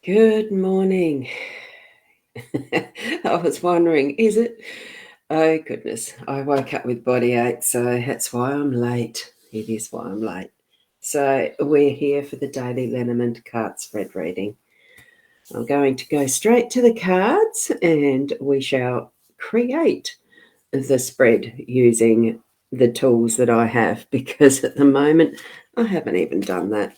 Good morning. I was wondering, is it? Oh, goodness. I woke up with body ache, so that's why I'm late. It is why I'm late. So, we're here for the daily LENORMAND card spread reading. I'm going to go straight to the cards and we shall create the spread using the tools that I have, because at the moment I haven't even done that.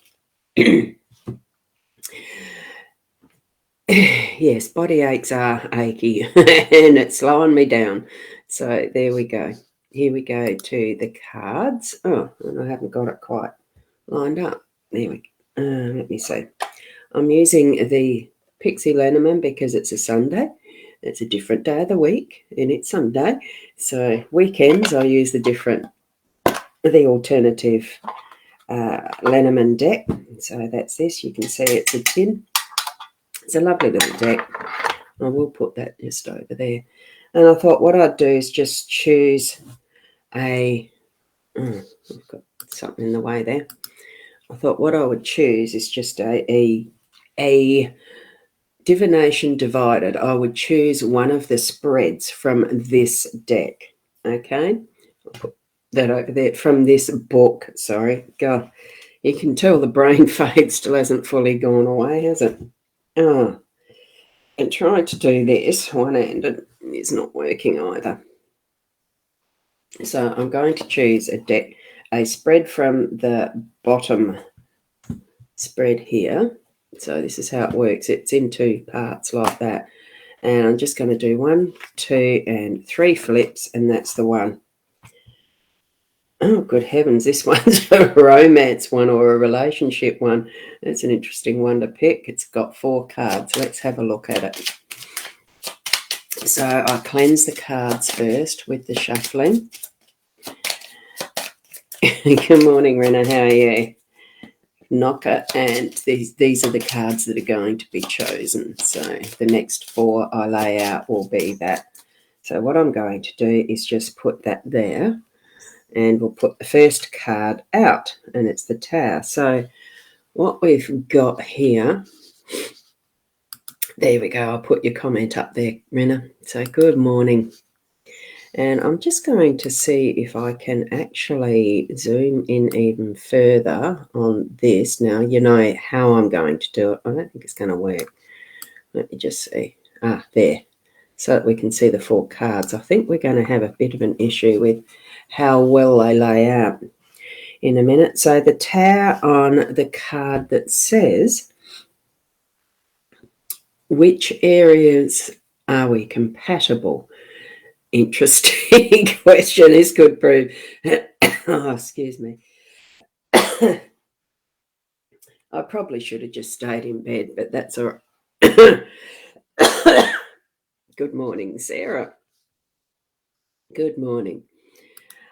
Yes, body aches are achy and it's slowing me down. So there we go. Here we go to the cards. Oh, and I haven't got it quite lined up. There we go. Let me see. I'm using the Pixie Lenormand because it's a Sunday. It's a different day of the week and it's Sunday. So weekends I use the alternative Lenormand deck. So that's this. You can see it's a tin. It's a lovely little deck. I will put that just over there. And I thought what I'd do is just choose I've got something in the way there. I thought what I would choose is just a divination divided. I would choose one of the spreads from this deck. Okay. I'll put that over there from this book. Sorry. God, you can tell the brain fade still hasn't fully gone away, has it? Oh. And trying to do this one-handed is not working either. So I'm going to choose a spread from the bottom spread here. So this is how it works. It's in two parts like that. And I'm just going to do 1, 2, and 3 flips, and that's the one. Oh, good heavens, this one's a romance one or a relationship one. That's an interesting one to pick. It's got 4 cards. Let's have a look at it. So I cleanse the cards first with the shuffling. Good morning, Rena. How are you? Knocker, and these are the cards that are going to be chosen. So the next 4 I lay out will be that. So what I'm going to do is just put that there, and we'll put the first card out, and it's the Tower. So what we've got here, there we go. I'll put your comment up there, Rena. So good morning. And I'm just going to see if I can actually zoom in even further on this. Now, you know how I'm going to do it. I don't think it's going to work. Let me just see. There. So that we can see the 4 cards. I think we're going to have a bit of an issue with how well they lay out in a minute. So the Tower on the card that says, which areas are we compatible? Interesting question. This could prove. Oh, excuse me. I probably should have just stayed in bed, but that's all right. Good morning, Sarah. Good morning.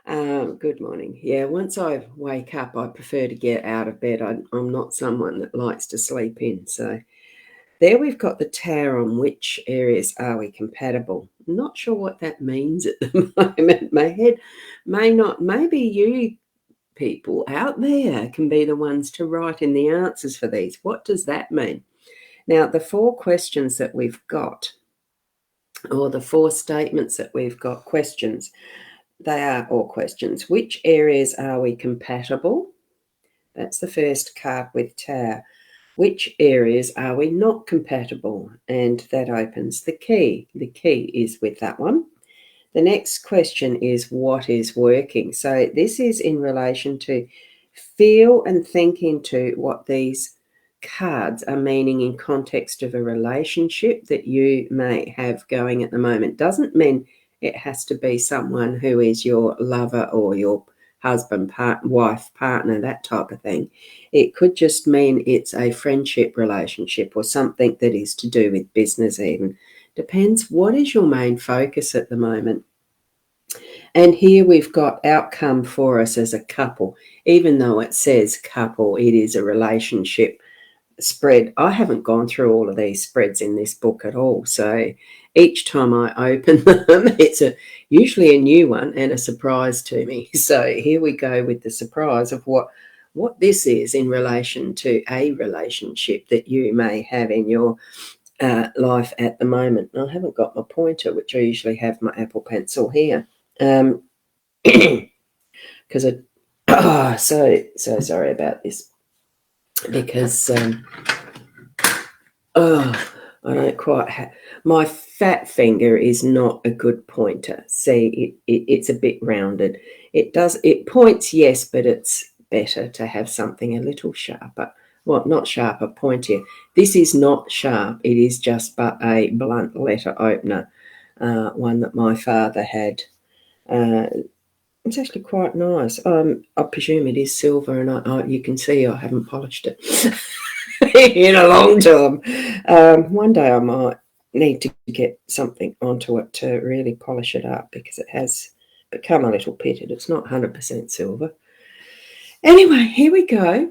Good morning. Yeah, once I wake up, I prefer to get out of bed. I'm not someone that likes to sleep in. So there we've got the Tower on which areas are we compatible. I'm not sure what that means at the moment. My head may not. Maybe you people out there can be the ones to write in the answers for these. What does that mean? Now, the 4 questions that we've got, or the 4 statements that we've got, questions, they are all questions. Which areas are we compatible? That's the first card with Tower. Which areas are we not compatible? And that opens the key. The key is with that one. The next question is what is working? So this is in relation to feel and think into what these cards are meaning in context of a relationship that you may have going at the moment. Doesn't mean it has to be someone who is your lover or your husband, wife, partner, that type of thing. It could just mean it's a friendship relationship or something that is to do with business even. Depends what is your main focus at the moment. And here we've got outcome for us as a couple. Even though it says couple, it is a relationship spread. I haven't gone through all of these spreads in this book at all. So each time I open them, it's usually a new one and a surprise to me. So here we go with the surprise of what what this is in relation to a relationship that you may have in your life at the moment. I haven't got my pointer, which I usually have my Apple Pencil here, because so sorry about this, because I don't quite have my fat finger is not a good pointer. See, it's a bit rounded. It points, yes, but it's better to have something a little sharper. Well, not sharper, pointier. This is not sharp. It is just but a blunt letter opener, one that my father had. It's actually quite nice. I presume it is silver, and you can see I haven't polished it in a long time. One day I might need to get something onto it to really polish it up, because it has become a little pitted. It's not 100% silver. Anyway, here we go.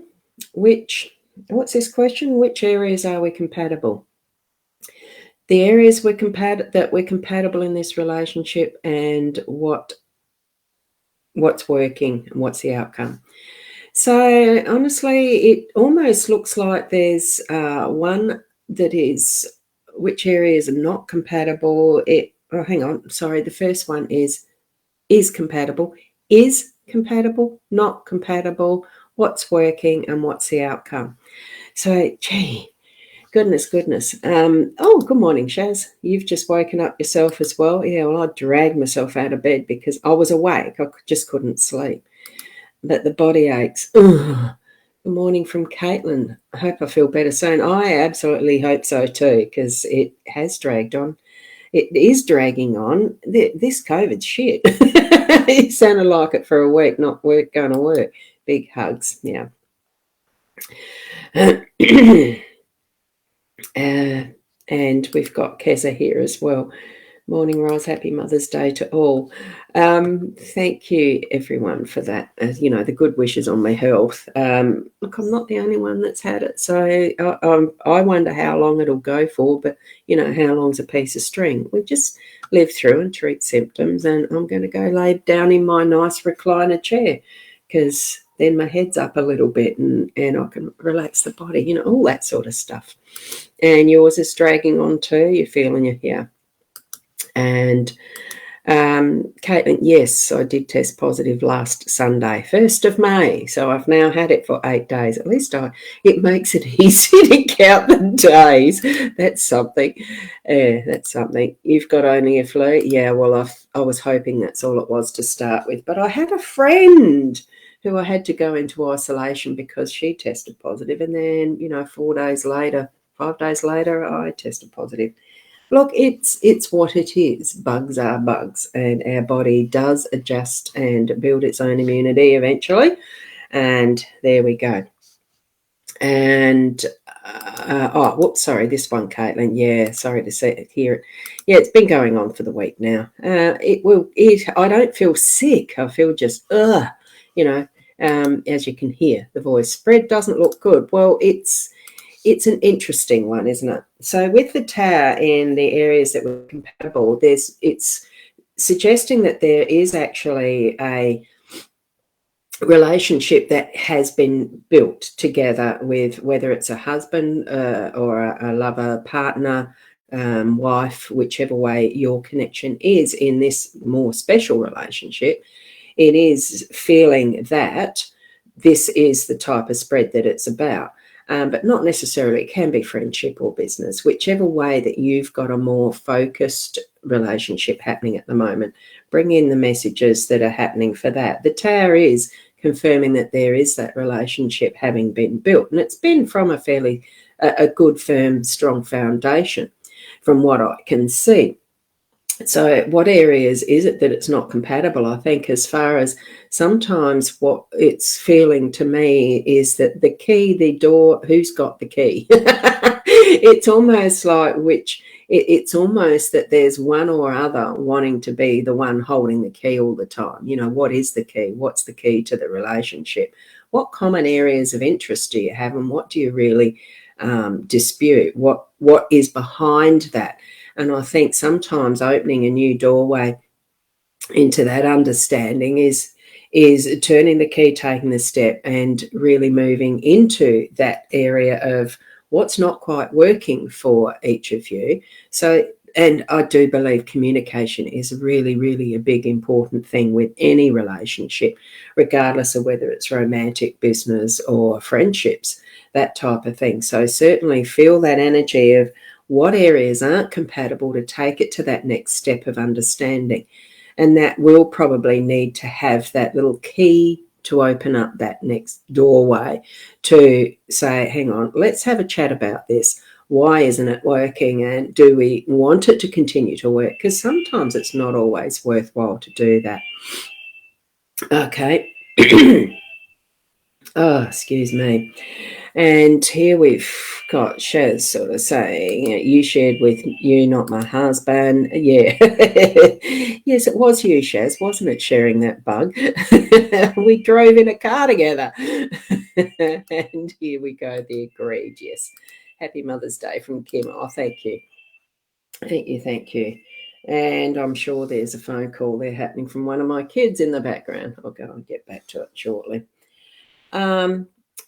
What's this question? Which areas are we compatible? The areas that we're compatible in this relationship, and what's working and what's the outcome. So honestly, it almost looks like there's one that is which areas are not compatible. Hang on, sorry. The first one is compatible, not compatible, what's working and what's the outcome. So, gee, goodness. Oh, good morning, Shaz. You've just woken up yourself as well. Yeah, well, I dragged myself out of bed because I was awake. I just couldn't sleep. But the body aches. Ugh. Good morning from Caitlin. I hope I feel better soon. I absolutely hope so too, because it has dragged on. It is dragging on. This COVID's shit. It sounded like it for a week, not going to work. Big hugs, yeah. And we've got Keza here as well. Morning, Ros. Happy Mother's Day to all. Thank you, everyone, for that. The good wishes on my health. Look, I'm not the only one that's had it, so I wonder how long it'll go for. But how long's a piece of string? We just live through and treat symptoms, and I'm going to go lay down in my nice recliner chair, because then my head's up a little bit and I can relax the body. All that sort of stuff. And yours is dragging on too. You're feeling it here. And Caitlin, yes, I did test positive last Sunday, 1st of May. So I've now had it for 8 days. At least it makes it easy to count the days. That's something. That's something. You've got only a flu? Yeah, well, I was hoping that's all it was to start with. But I had a friend who I had to go into isolation because she tested positive. And then, 4 days later, 5 days later, I tested positive. Look, it's what it is. Bugs are bugs, and our body does adjust and build its own immunity eventually. And there we go. And sorry, this one, Caitlin. Yeah, sorry to hear it. Yeah, it's been going on for the week now. I don't feel sick. I feel just as you can hear the voice. Spread doesn't look good. Well, it's an interesting one, isn't it? So with the Tower in the areas that were compatible, it's suggesting that there is actually a relationship that has been built together with, whether it's a husband or a lover, partner, wife, whichever way your connection is in this more special relationship. It is feeling that this is the type of spread that it's about. But not necessarily. It can be friendship or business, whichever way that you've got a more focused relationship happening at the moment. Bring in the messages that are happening for that. The Tower is confirming that there is that relationship having been built, and it's been from a good, firm, strong foundation from what I can see. So what areas is it that it's not compatible? I think as far as sometimes what it's feeling to me is that the key, the door, who's got the key? It's almost like it's almost that there's one or other wanting to be the one holding the key all the time. What is the key? What's the key to the relationship? What common areas of interest do you have, and what do you really dispute? What is behind that? And I think sometimes opening a new doorway into that understanding is is turning the key, taking the step, and really moving into that area of what's not quite working for each of you. So, and I do believe communication is really, really a big important thing with any relationship, regardless of whether it's romantic, business, or friendships, that type of thing. So certainly feel that energy of what areas aren't compatible to take it to that next step of understanding. And that will probably need to have that little key to open up that next doorway to say, hang on, let's have a chat about this. Why isn't it working? And do we want it to continue to work? Because sometimes it's not always worthwhile to do that. Okay. Oh, excuse me. And here we've got Shaz sort of saying, you shared with you, not my husband. Yeah. Yes, it was you, Shaz, wasn't it, sharing that bug? We drove in a car together. And here we go, the agreed, yes. Happy Mother's Day from Kim. Oh, thank you. Thank you, thank you. And I'm sure there's a phone call there happening from one of my kids in the background. I'll go and get back to it shortly.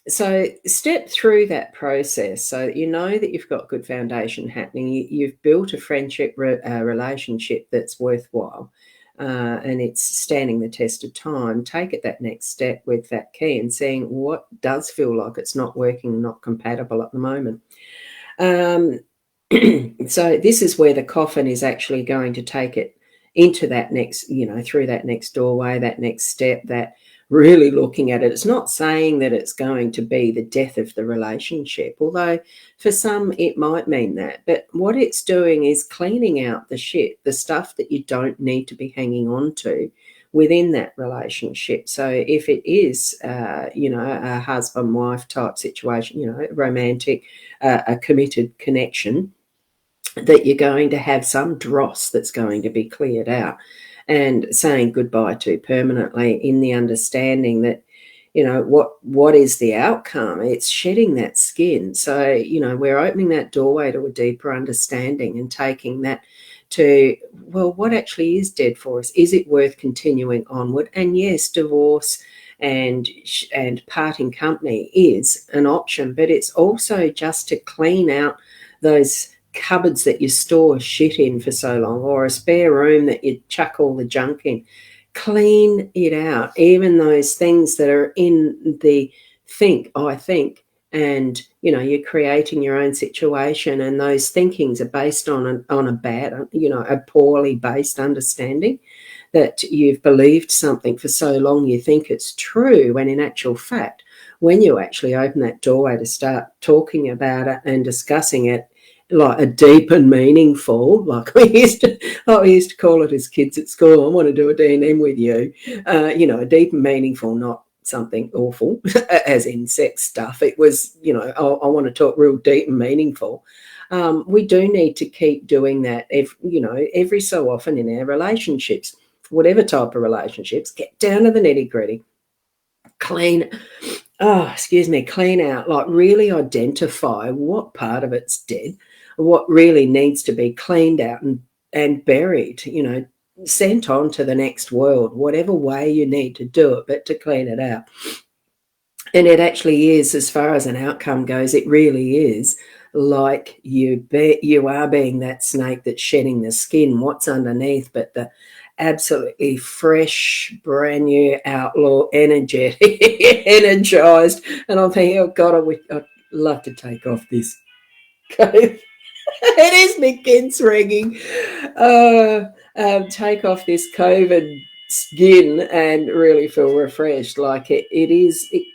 So step through that process so that you know that you've got good foundation happening. You've built a friendship relationship that's worthwhile, and it's standing the test of time. Take it that next step with that key and seeing what does feel like it's not working, not compatible at the moment. So this is where the coffin is actually going to take it into that next, through that next doorway, that next step, that really looking at it. It's not saying that it's going to be the death of the relationship, although for some it might mean that. But what it's doing is cleaning out the shit, the stuff that you don't need to be hanging on to within that relationship. So if it is, a husband-wife type situation, romantic, a committed connection, that you're going to have some dross that's going to be cleared out and saying goodbye to permanently, in the understanding that, what is the outcome? It's shedding that skin. So, we're opening that doorway to a deeper understanding and taking that to, well, what actually is dead for us? Is it worth continuing onward? And yes, divorce and parting company is an option, but it's also just to clean out those cupboards that you store shit in for so long, or a spare room that you chuck all the junk in. Clean it out, even those things that are in the I think, and you're creating your own situation, and those thinkings are based on a bad, a poorly based understanding that you've believed something for so long you think it's true, when in actual fact, when you actually open that doorway to start talking about it and discussing it, like a deep and meaningful, like we used to call it as kids at school, I want to do a D&M with you, a deep and meaningful, not something awful, as in sex stuff. It was, I want to talk real deep and meaningful. We do need to keep doing that, every so often in our relationships, whatever type of relationships, get down to the nitty-gritty, clean out, like really identify what part of it's dead, what really needs to be cleaned out and buried, sent on to the next world, whatever way you need to do it, but to clean it out. And it actually is, as far as an outcome goes, it really is like you are being that snake that's shedding the skin, what's underneath, but the absolutely fresh, brand new outlaw, energetic, energized. And I'm thinking, oh God, I'd love to take off this coat. It is my kids ringing. Take off this COVID skin and really feel refreshed. Like it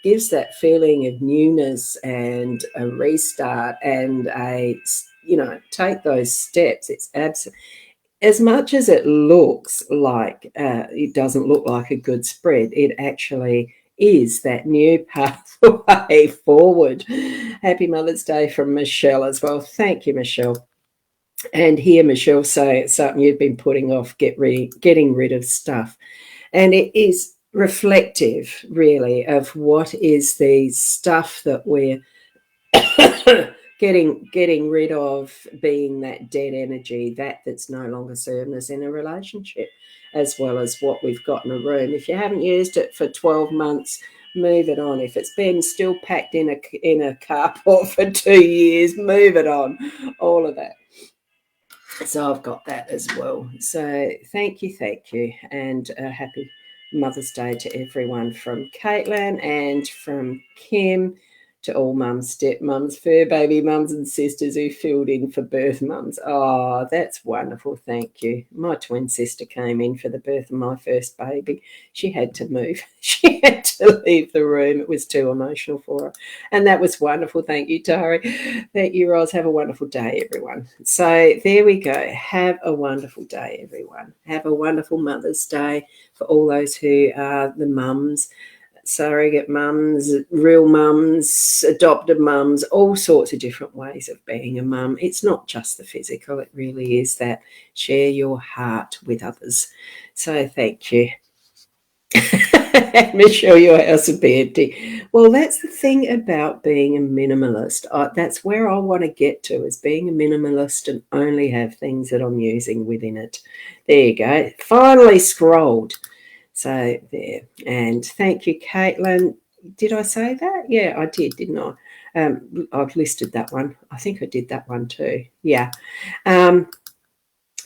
gives that feeling of newness and a restart and take those steps. It's absolutely, as much as it looks like it doesn't look like a good spread, it actually is that new pathway forward. Happy Mother's Day from Michelle as well. Thank you, Michelle. And here, Michelle, say it's something you've been putting off, getting rid of stuff. And it is reflective, really, of what is the stuff that we're getting rid of being that dead energy, that's no longer serving us in a relationship, as well as what we've got in a room. If you haven't used it for 12 months, move it on. If it's been still packed in a carport for 2 years, move it on. All of that. So I've got that as well. So thank you, and a happy Mother's Day to everyone from Caitlin and from Kim, to all mums, stepmums, fur baby mums and sisters who filled in for birth mums. Oh, that's wonderful. Thank you. My twin sister came in for the birth of my first baby. She had to move. She had to leave the room. It was too emotional for her. And that was wonderful. Thank you, Tari. Thank you, Ros. Have a wonderful day, everyone. So there we go. Have a wonderful day, everyone. Have a wonderful Mother's Day for all those who are the mums, surrogate mums, real mums, adopted mums, all sorts of different ways of being a mum. It's not just the physical. It really is that. Share your heart with others. So thank you. Michelle, your house would be empty. Well, that's the thing about being a minimalist. That's where I want to get to, is being a minimalist and only have things that I'm using within it. There you go. Finally scrolled. So there. And thank you, Caitlin. Did I say that? Yeah, I did, didn't I? I've listed that one. I think I did that one too. Yeah.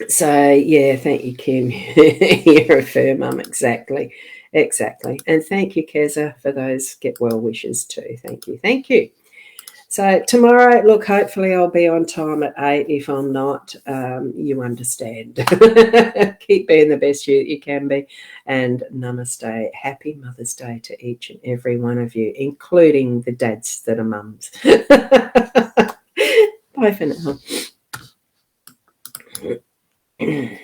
So, yeah, thank you, Kim. You're a fur mum, exactly. And thank you, Keza, for those get well wishes too. Thank you. So tomorrow, look, hopefully I'll be on time at 8. If I'm not, you understand. Keep being the best you can be. And namaste. Happy Mother's Day to each and every one of you, including the dads that are mums. Bye for now.